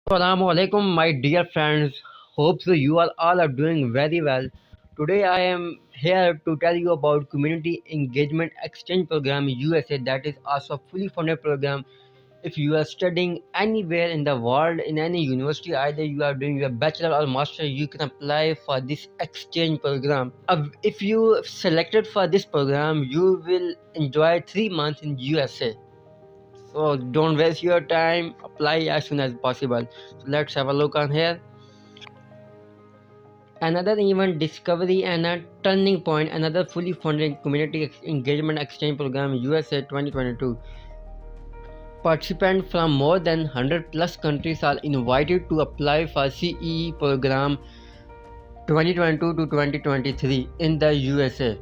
Assalamu alaikum, my dear friends. Hope so you all are doing very well. Today I am here to tell you about Community Engagement Exchange Program USA, that is also a fully funded program. If you are studying anywhere in the world in any university, either you are doing your bachelor or master, you can apply for this exchange program. If you selected for this program, you will enjoy 3 months in USA. So don't waste your time, apply as soon as possible. So let's have a look on here. Another event discovery and a turning point, another fully funded community engagement exchange program USA 2022. Participants from more than 100 plus countries are invited to apply for CEE program 2022 to 2023 in the USA.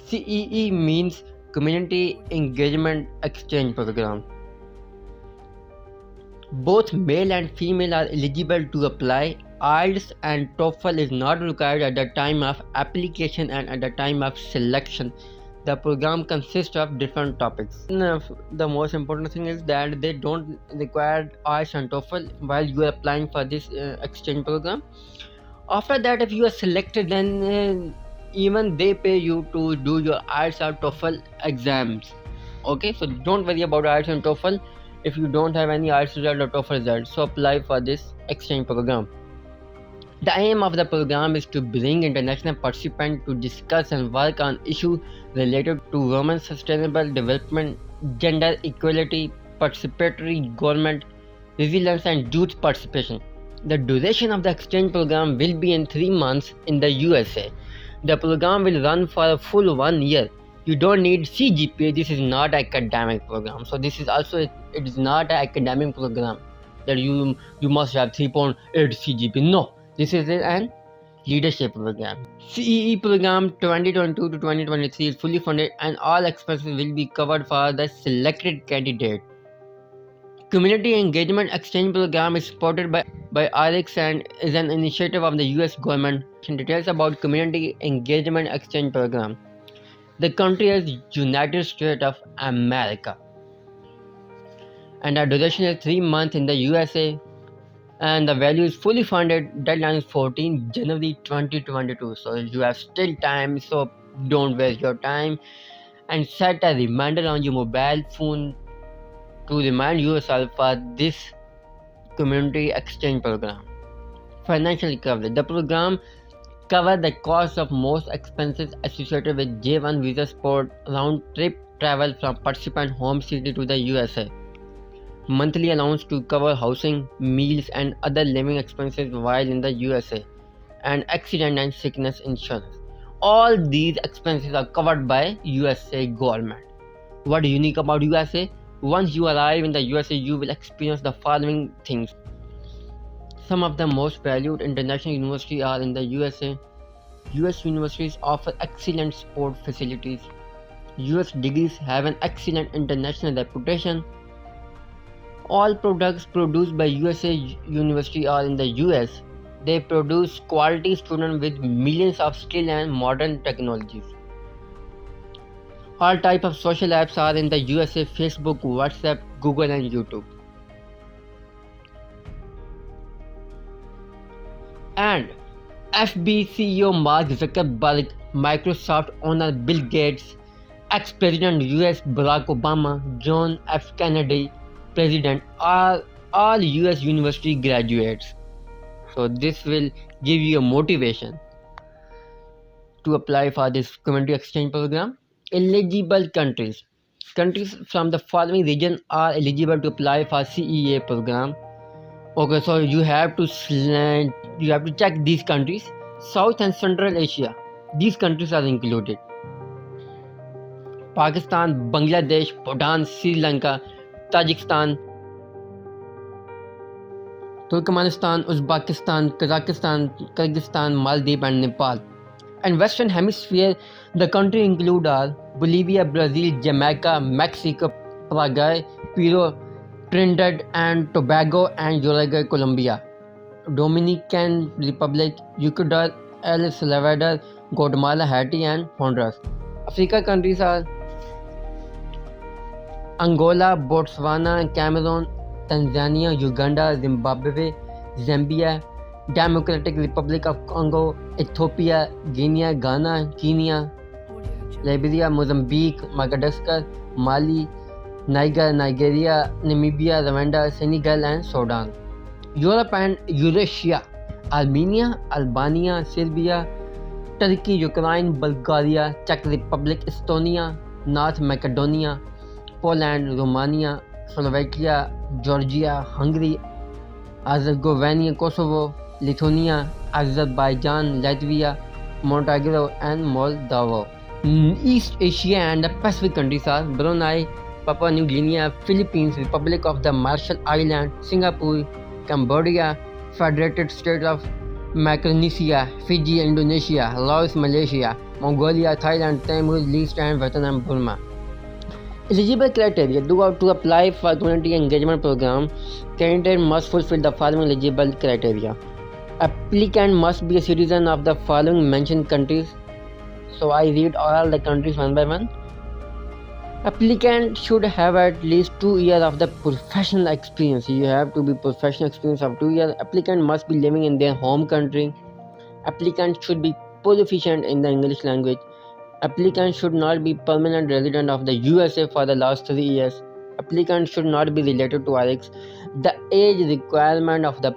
CEE means Community Engagement Exchange Program. Both male and female are eligible to apply. IELTS and TOEFL is not required at the time of application and at the time of selection. The program consists of different topics. The most important thing is that they don't require IELTS and TOEFL while you are applying for this exchange program. After that, if you are selected, then even they pay you to do your IELTS or TOEFL exams. Okay, so don't worry about IELTS and TOEFL if you don't have any IELTS result or TOEFL result. So apply for this exchange program. The aim of the program is to bring international participants to discuss and work on issues related to women's sustainable development, gender equality, participatory government, resilience, and youth participation. The duration of the exchange program will be in 3 months in the USA. The program will run for a full 1 year. You don't need CGPA. This is not academic program. So this is also it is not an academic program that you must have 3.8 CGPA. No, this is an leadership program. CEE program 2022 to 2023 is fully funded and all expenses will be covered for the selected candidate. Community Engagement Exchange Program is supported by RX and is an initiative of the US government. Details about Community Engagement Exchange Program. The country is United States of America and the duration is 3 months in the USA and the value is fully funded. Deadline is 14 January 2022. So you have still time, so don't waste your time and set a reminder on your mobile phone to remind yourself for this community exchange program. Financial coverage. The program covers the cost of most expenses associated with J1 visa support, round trip travel from participant home city to the USA, monthly allowance to cover housing, meals, and other living expenses while in the USA, and accident and sickness insurance. All these expenses are covered by USA government. What is unique about USA? Once you arrive in the USA, you will experience the following things. Some of the most valued international universities are in the USA. US universities offer excellent sport facilities. US degrees have an excellent international reputation. All products produced by USA University are in the US. They produce quality students with millions of skill and modern technologies. All types of social apps are in the USA: Facebook, WhatsApp, Google, and YouTube. And FB CEO Mark Zuckerberg, Microsoft owner Bill Gates, ex-president US Barack Obama, John F. Kennedy, president are all US university graduates. So this will give you a motivation to apply for this community exchange program. Eligible countries. Countries from the following region are eligible to apply for CEA program. Okay, so you have to check these countries. South and Central Asia. These countries are included. Pakistan, Bangladesh, Bhutan, Sri Lanka, Tajikistan, Turkmenistan, Uzbekistan, Kazakhstan, Kyrgyzstan, Maldives, and Nepal. And Western Hemisphere, the country include are Bolivia, Brazil, Jamaica, Mexico, Paraguay, Peru, Trinidad and Tobago, and Uruguay, Colombia, Dominican Republic, Ecuador, El Salvador, Guatemala, Haiti, and Honduras. Africa countries are Angola, Botswana, Cameroon, Tanzania, Uganda, Zimbabwe, Zambia, Democratic Republic of Congo, Ethiopia, Guinea, Ghana, Kenya, Liberia, Mozambique, Madagascar, Mali, Niger, Nigeria, Namibia, Rwanda, Senegal and Sudan. Europe and Eurasia, Armenia, Albania, Serbia, Turkey, Ukraine, Bulgaria, Czech Republic, Estonia, North Macedonia, Poland, Romania, Slovakia, Georgia, Hungary, Azerbaijan, Kosovo, Lithuania, Azerbaijan, Latvia, Montenegro and Moldova. East Asia and the Pacific countries are Brunei, Papua New Guinea, Philippines, Republic of the Marshall Islands, Singapore, Cambodia, Federated States of Micronesia, Fiji, Indonesia, Laos, Malaysia, Mongolia, Thailand, Timor Leste and Vietnam, Burma. Eligible criteria to apply for community engagement program, candidate must fulfill the following eligible criteria. Applicant must be a citizen of the following mentioned countries. So I read all the countries one by one. Applicant should have at least 2 years of the professional experience. You have to be professional experience of 2 years. Applicant must be living in their home country. Applicant should be proficient in the English language. Applicant should not be permanent resident of the USA for the last 3 years. Applicant should not be related to Alex. The age requirement of the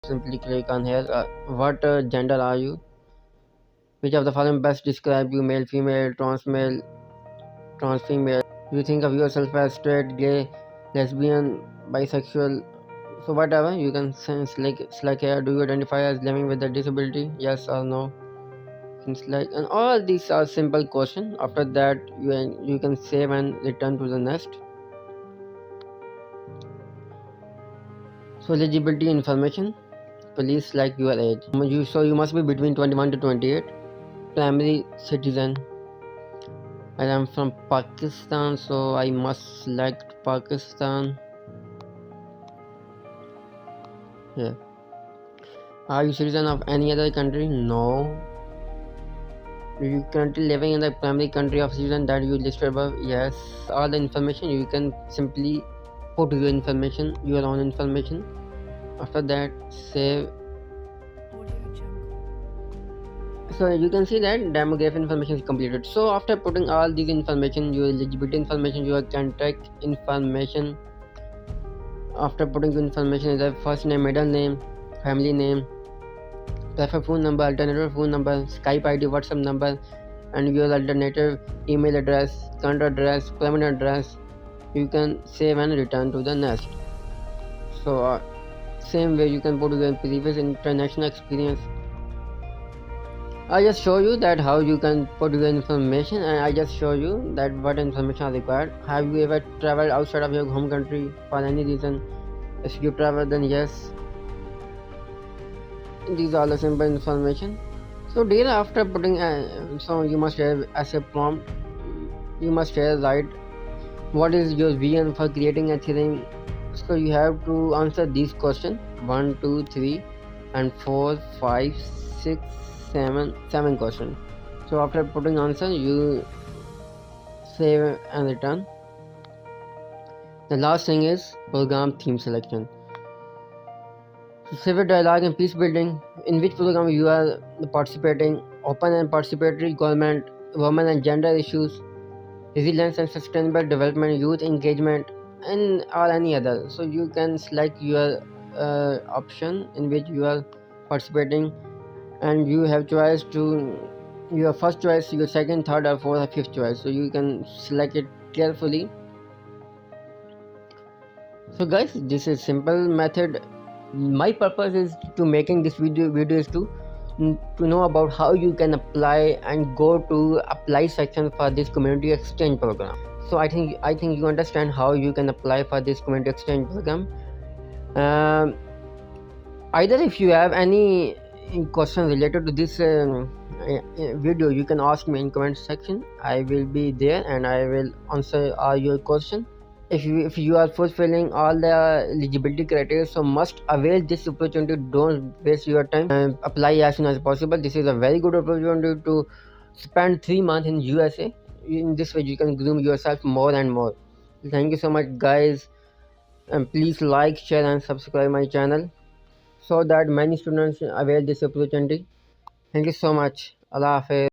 simply click on here. What gender are you? Which of the following best describe you? Male, female, trans male, trans female. You think of yourself as straight, gay, lesbian, bisexual, so whatever you can select here. Do you identify as living with a disability? Yes or no? Select, and all these are simple questions. After that, you can save and return to the next. So eligibility information. Please select your age. You must be between 21 to 28. Primary citizen. I am from Pakistan, so I must select Pakistan. Yeah. Are you citizen of any other country? No. Are you currently living in the primary country of citizen that you listed above? Yes. All the information you can simply put your information, your own information. After that, save. So you can see that demographic information is completed. So after putting all these information, your eligibility information, your contact information. After putting your information is the first name, middle name, family name, preferred phone number, alternative phone number, Skype ID, WhatsApp number, and your alternative email address, current address, permanent address. You can save and return to the next. So same way you can put your previous international experience. I just show you that how you can put your information, and I just show you that what information are required. Have you ever traveled outside of your home country for any reason? If you travel, then yes, these are the simple information. So there after putting so you must have as a prompt, you must have write what is your vision for creating a theorem. So you have to answer these questions 1, 2, 3 and 4, 5, 6, 7 questions. So after putting answer, you save and return. The last thing is program theme selection. So civil dialogue and peace building, in which program you are participating, open and participatory government, women and gender issues, resilience and sustainable development, youth engagement, and or any other. So you can select your option in which you are participating, and you have choice to your first choice, your second, third, or fourth, or fifth choice. So you can select it carefully. So guys, this is simple method. My purpose is to making this videos to know about how you can apply and go to apply section for this community exchange program. So I think you understand how you can apply for this community exchange program. um, Either if you have any question related to this video, you can ask me in comment section. I will be there and I will answer all your question. If you are fulfilling all the eligibility criteria, so must avail this opportunity. Don't waste your time and apply as soon as possible. This is a very good opportunity to spend 3 months in USA. In this way you can groom yourself more and more. Thank you so much guys, and please like, share and subscribe my channel so that many students avail this opportunity. Thank you so much. Allah Hafiz.